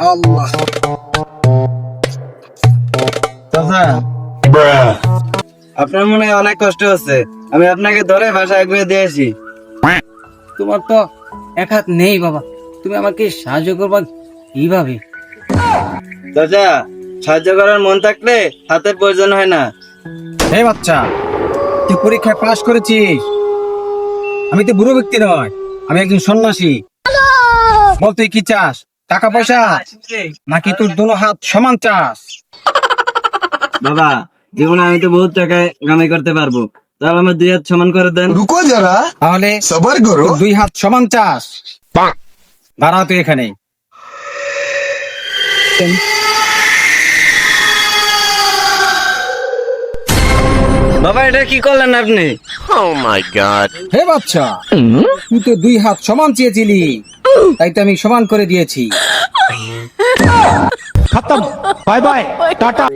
আল্লাহ। চাচা, আপনার মনে হয় অনেক কষ্ট হচ্ছে, আমি আপনাকে ধরে বাসায় ঘুরে দিয়েছি। তোমার তো এক হাত নেই বাবা, তুমি আমাকে সাহায্য করবা কিভাবে? চাচা, সাহায্য করার মন থাকলে হাতের প্রয়োজন হয় না। হে বাচ্চা, তুই পরীক্ষায় পাশ করেছিস, আমি তো বুড়ো ব্যক্তি নয়, আমি একজন সন্ন্যাসী। বল তুই কি চাস, টাকা পয়সা নাকি তোর দুনো হাত সমান চাস? বাবা, জীবনে আমি তো বহুত টাকায় কামাই করতে পারবো, তাহলে আমার দুই হাত সমান করে দেন। रुको जरा তাহলে सबर करो তোর দুই হাত সমান চাস? দাঁড়া তুই এখানে। বাবা, এটা কি করলেন আপনি? হে বাচ্চা, তুই তো দুই হাত সমান চেয়েছিলি, তাই তো আমি সমান করে দিয়েছি। খতম, বাই বাই, টাটা।